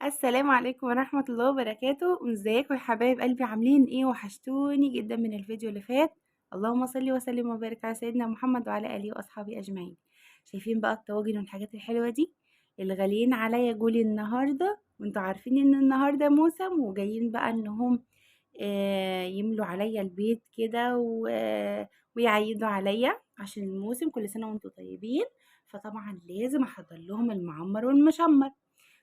السلام عليكم ورحمة الله وبركاته، ازيكم يا حبايب قلبي؟ عاملين ايه؟ وحشتوني جدا من الفيديو اللي فات. اللهم صل وسلم وبارك على سيدنا محمد وعلى اله واصحابه اجمعين. شايفين بقى الطواجن والحاجات الحلوة دي؟ الغاليين عليا جولي النهاردة، وانتوا عارفين ان النهاردة موسم وجايين بقى انهم يملوا عليا البيت كده ويعيدوا عليا عشان الموسم. كل سنة وانتوا طيبين. فطبعا لازم احضر لهم المعمر والمشمر.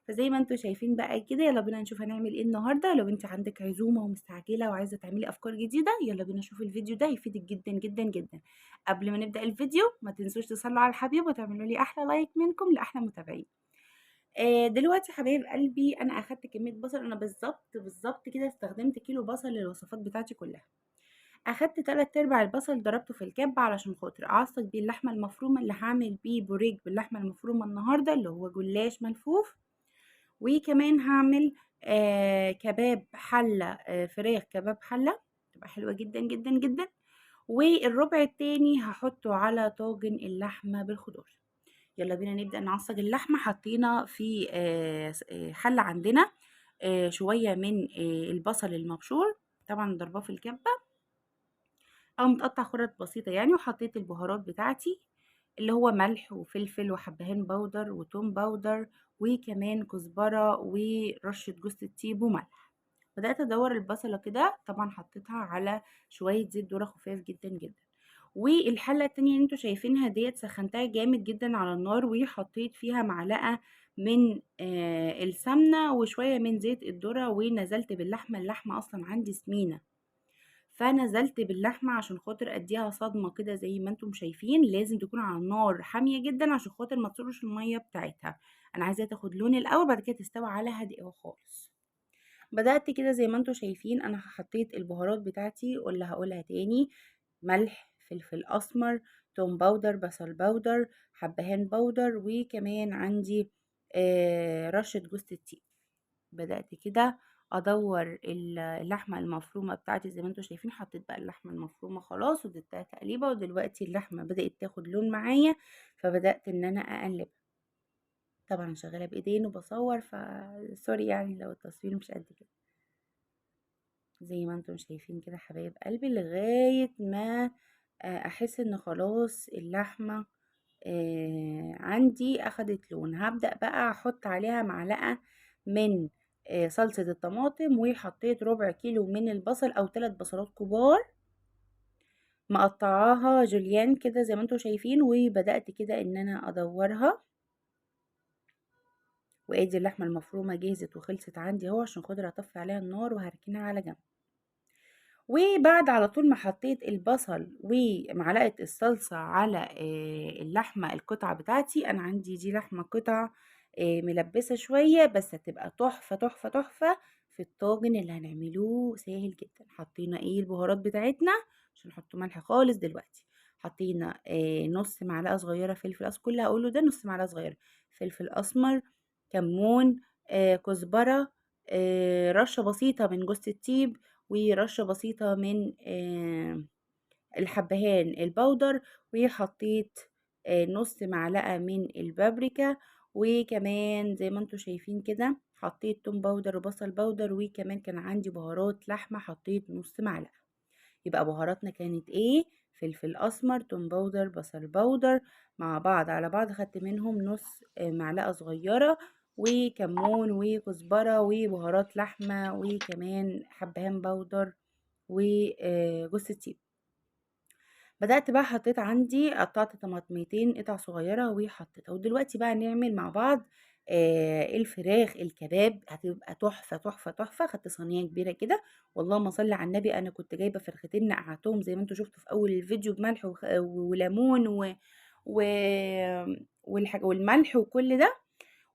فزي ما انتم شايفين بقى كده، يلا بينا نشوف هنعمل ايه النهارده. لو انت عندك عزومه ومستعجله وعايزه تعملي افكار جديده، يلا بينا نشوف الفيديو ده، هيفيدك جدا جدا جدا. قبل ما نبدا الفيديو ما تنسوش تصلوا على الحبيب وتعملوا لي احلى لايك منكم لاحلى متابعين. دلوقتي حبايب قلبي، انا اخدت كميه بصل. انا بالظبط كده استخدمت كيلو بصل للوصفات بتاعتي كلها. اخدت 3/4 البصل ضربته في الكبة علشان خاطر اعصج بيه اللحمه المفرومه اللي هعمل بيه بوريك باللحمه المفرومه النهارده، اللي هو جلاش ملفوف. وكمان هعمل كباب حلة، فراخ كباب حلة تبقى حلوة جدا جدا جدا. والربع التاني هحطه على طاجن اللحمة بالخضار. يلا بينا نبدأ نعصج اللحمة. حطينا في حلة عندنا شوية من البصل المبشور، طبعا ضرباه في الكبة او متقطع خرط بسيطة يعني. وحطيت البهارات بتاعتي اللي هو ملح وفلفل وحبهان بودر وتوم بودر وكمان كزبرة ورشة جوز الطيب وملح. بدأت ادور البصلة كده، طبعا حطيتها على شوية زيت ذرة خفاف جدا جدا. والحلة التانية اللي انتوا شايفينها ديت سخنتها جامد جدا على النار، وحطيت فيها معلقة من السمنة وشوية من زيت الذرة، ونزلت باللحمة. اللحمة اصلا عندي سمينة، فنزلت باللحمة عشان خاطر اديها صدمة كده. زي ما انتم شايفين لازم تكون على النار حامية جدا عشان خاطر ما تسرش المية بتاعتها. انا عايزاها تاخد لون الاول، بعد كده تستوي على هادئة خالص. بدأت كده زي ما انتم شايفين. انا حطيت البهارات بتاعتي واللي هقولها تاني: ملح، فلفل اسمر، توم باودر، بصل باودر، حبهان باودر، وكمان عندي رشة جوز الطيب. بدأت كده ادور اللحمه المفرومه بتاعتي. زي ما انتم شايفين حطيت بقى اللحمه المفرومه خلاص واديتها تقليبه، ودلوقتي اللحمه بدأت تاخد لون معايا، فبدأت ان انا اقلب. طبعا شغاله بايدين وبصور، سوري يعني لو التصوير مش قد كده. زي ما انتم شايفين كده حبايب قلبي، لغايه ما احس ان خلاص اللحمه عندي اخدت لون. هبدأ بقى احط عليها معلقة من صلصة الطماطم، وحطيت ربع كيلو من البصل او 3 بصلات كبار مقطعاها جوليان كده زي ما انتم شايفين. وبدأت كده ان انا ادورها. وادي اللحمة المفرومة جهزت وخلصت عندي اهو، عشان خاطر اطفي عليها النار وهركنها على جنب. وبعد على طول ما حطيت البصل ومعلقة الصلصة على اللحمة القطعة بتاعتي، انا عندي دي لحمة قطع ملبسة شوية، بس هتبقى تحفة تحفة تحفة في الطاجن اللي هنعملوه. سهل جدا. حطينا ايه البهارات بتاعتنا؟ مش هنحط ملح خالص دلوقتي. حطينا نص معلقة صغيرة فلفل اسمر، كل اللي هقوله ده نص معلقة صغيرة فلفل اسمر، كمون، كزبرة، رشة بسيطة من جوز الطيب، ورشة بسيطة من الحبهان البودر. وحطيت نص معلقة من البابريكا. وكمان زي ما انتوا شايفين كده حطيت توم باودر وبصل باودر، وكمان كان عندي بهارات لحمة حطيت نص معلقة. يبقى بهاراتنا كانت ايه؟ فلفل اسمر، توم باودر، بصل باودر، مع بعض على بعض خدت منهم نص معلقة صغيرة، وكمون وكزبرة وبهارات لحمة وكمان حبهان باودر وجوز الطيب. بدأت بقى حطيت عندي قطعت طماطميتين قطع صغيرة وحطيتها. ودلوقتي بقى نعمل مع بعض الفراخ الكباب. هتبقى تحفة تحفة تحفة. خدت صينية كبيرة كده، واللهم صل على النبي، انا كنت جايبة فرختين نقعتهم زي ما انتوا شفتوا في اول الفيديو بملح وليمون و... والملح وكل ده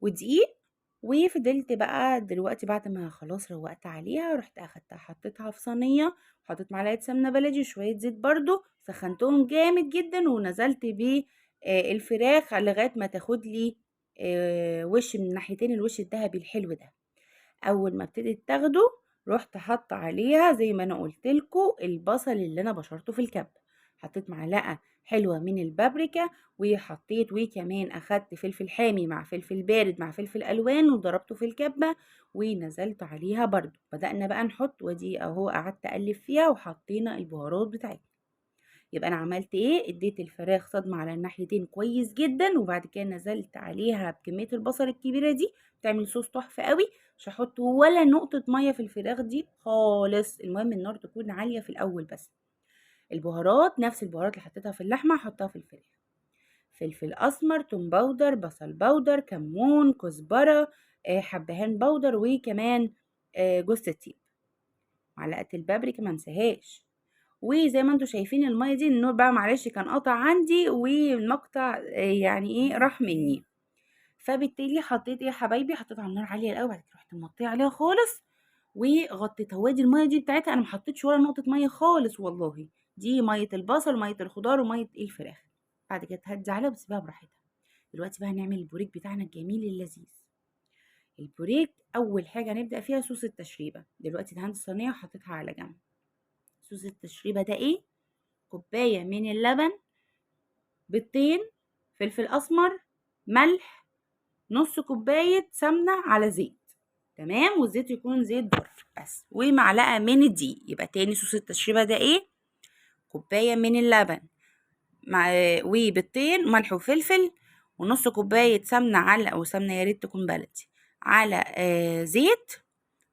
ودقيق. وفضلت بقى دلوقتي بعد ما خلاص روقت عليها، رحت اخدتها حطيتها في صينيه، وحطيت معلقه سمنه بلدي وشويه زيت برضو، سخنتهم جامد جدا، ونزلت بيه الفراخ لغايه ما تاخد لي وش من ناحيتين، الوش الذهبي الحلو ده. اول ما ابتدت تاخده، رحت حاطه عليها زي ما انا قلت لكم البصل اللي انا بشرته في الكبه. حطيت معلقة حلوة من البابريكا، وحطيت وكمان أخدت فلفل حامي مع فلفل بارد مع فلفل ألوان وضربته في الكبة ونزلت عليها برضو. بدأنا بقى نحط، ودي اهو قعدت أقلب فيها وحطينا البهارات بتاعتنا. يبقى انا عملت ايه؟ اديت الفراخ صدمة على الناحيتين كويس جدا، وبعد كده نزلت عليها بكمية البصل الكبيرة دي، بتعمل صوص تحفة قوي. مش هحط ولا نقطة مية في الفراخ دي خالص، المهم النار تكون عالية في الاول بس. البهارات نفس البهارات اللي حطيتها في اللحمة هحطها في الفراخ. فلفل اسمر، توم باودر، بصل باودر، كمون، كزبرة، حبهان باودر، وكمان جوز الطيب، معلقة البابريكا منساهاش. وزي ما انتم شايفين المية دي، النور بقى معلش كان قطع عندي والمقطع يعني ايه راح مني، فبالتالي حطيت ايه يا حبايبي، حطيت على النار عالية الاول، بعد كده رحت موطيه عليها خالص وغطيتها. وادي المية دي بتاعتها انا محطيتش ولا نقطة مية خالص والله، دي مية البصل ومية الخضار ومية الفراخ. بعد كده تهدي عليها وتسيبها براحتها. دلوقتي بقى هنعمل البوريك بتاعنا الجميل اللذيذ. البوريك اول حاجة هنبدأ فيها صوص التشريبة. دلوقتي دهنت الصينية وحطيتها على جنب. صوص التشريبة ده ايه؟ كوباية من اللبن، بيضتين، فلفل اسمر، ملح، نص كوباية سمنة على زيت، تمام، والزيت يكون زيت ذرة بس، ومعلقة من الدقيق. يبقى تاني صوص التشريبة ده ايه؟ كوباية من اللبن مع وبيضتين، ملح وفلفل، ونص كوباية سمنة على، او سمنة يا ريت تكون بلدي، على زيت،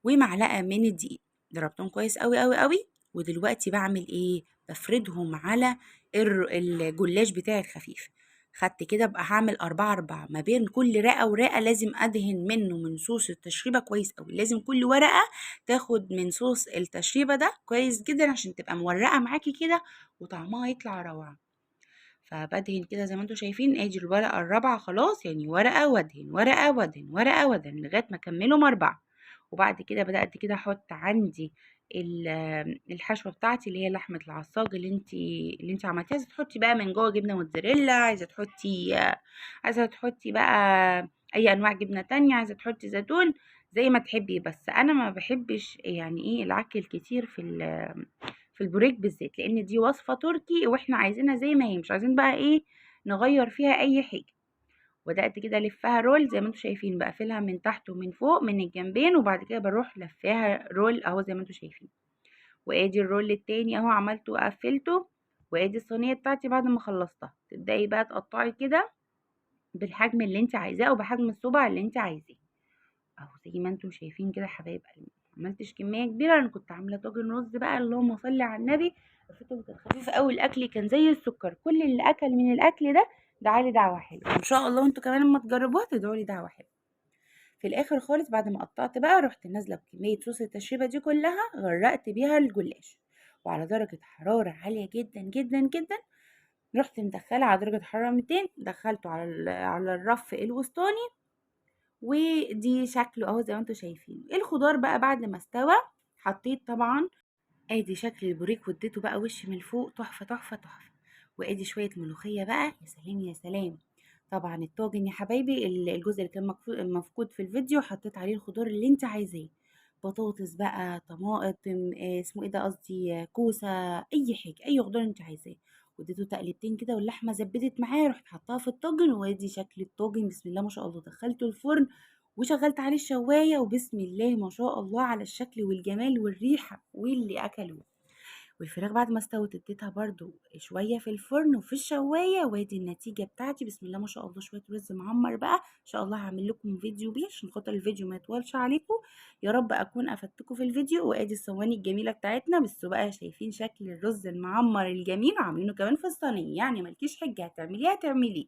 ومعلقة من الدقيق. ضربتهم كويس قوي قوي قوي. ودلوقتي بعمل ايه؟ بفردهم على الجلاش بتاعي الخفيف. خدت كده بقى هعمل 4 ما بين كل رقة ورقة، لازم أدهن منه من صوص التشريبة كويس قوي. لازم كل ورقة تاخد من صوص التشريبة ده كويس جدا عشان تبقى مورقة معاكي كده وطعمها يطلع روعة. فبدهن كده زي ما انتم شايفين. ادي الورقة الرابعة خلاص، يعني ورقة وادهن، ورقة وادهن، ورقة وادهن لغاية ما اكملهم 4. وبعد كده بدأت كده احط عندي الحشوة بتاعتي اللي هي لحمة العصاج اللي انت عملتيها. عايزة تحطي بقى من جوه جبنة موتزاريلا، عايزة تحطي بقى اي انواع جبنة تانية، عايزة تحطي زيتون زي ما تحبي. بس انا ما بحبش يعني ايه العك الكتير في البوريك بالذات، لان دي وصفة تركي واحنا عايزينها زي ما هي، مش عايزين بقى ايه نغير فيها اي حاجة. بدأت كده الفها رول زي ما انتم شايفين، بقفلها من تحت ومن فوق من الجنبين، وبعد كده بروح لفاها رول اهو زي ما انتم شايفين. وادي الرول التاني اهو عملته وقفلته. وادي الصينية بتاعتي بعد ما خلصتها. تبدأي بقى تقطعي كده بالحجم اللي انت عايزاه او بحجم الصبع اللي انت عايزاه اهو زي ما انتم شايفين كده يا حبايب قلبي. عملتش كميه كبيره، انا كنت عامله طاجن رز بقى اللهم صل على النبي. ريحته كانت خفيفه قوي، الاكل كان زي السكر. كل اللي اكل من الاكل ده دعالي دعوه حلوه، ان شاء الله انتوا كمان لما تجربوها تدعوا لي دعوه حلوه. في الاخر خالص بعد ما قطعت بقى رحت نازله بكميه صوص التشريبه دي كلها، غرقت بيها الجلاش وعلى درجه حراره عاليه جدا جدا جدا. رحت مدخله على درجه حراره 200، دخلته على الرف الوسطاني. ودي شكله اهو زي ما انتم شايفين. الخضار بقى بعد ما استوى حطيت طبعا، ادي شكل البوريك واديته بقى وش من فوق تحفه تحفه تحفه. وادي شويه ملوخيه بقى، يا سلام يا سلام. طبعا الطاجن يا حبايبي، الجزء اللي كان مفقود في الفيديو، حطيت عليه الخضار اللي انت عايزاه، بطاطس بقى، طماطم، اسمه ايه ده، قصدي كوسه، اي حاجه، اي خضار انت عايزاه. واديته تقليبتين كده واللحمه زبدت معاه، رحت حطاها في الطاجن. وادي شكل الطاجن بسم الله ما شاء الله. دخلته الفرن وشغلت عليه الشوايه، وبسم الله ما شاء الله على الشكل والجمال والريحه واللي اكلوه. والفراخ بعد ما استوت اديتها برضو شويه في الفرن وفي الشوايه. وادي النتيجه بتاعتي بسم الله ما شاء الله. شويه رز معمر بقى ان شاء الله هعمل لكم فيديو بيه عشان خاطر الفيديو ما يطولش عليكم. يا رب اكون افدتكم في الفيديو. وادي الصواني الجميله بتاعتنا. بس بقى شايفين شكل الرز المعمر الجميل، وعاملينه كمان في الصينيه، يعني ملكيش حجه هتعمليه.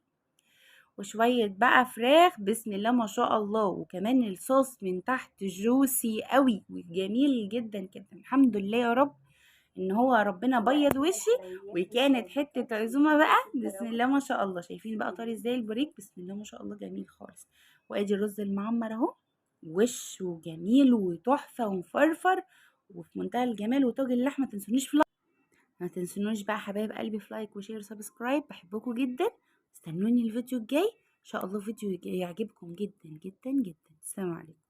وشوية بقى فراخ بسم الله ما شاء الله. وكمان الصوص من تحت جوسي قوي وجميل جدا جدا. الحمد لله يا رب ان هو ربنا بيض وشي. وكانت حتة عزومة بقى بسم الله ما شاء الله. شايفين بقى طري ازاي البوريك بسم الله ما شاء الله، جميل خالص. وادي الرز المعمر اهو، وش وجميل وتحفة ومفرفر وفي منتهى الجمال. وطاجن اللحمة ما تنسونوش بقى حبايب قلبي في لايك وشير وسبسكرايب. بحبكم جدا. استنوني الفيديو الجاي ان شاء الله، فيديو يعجبكم جدا جدا جدا. السلام عليكم.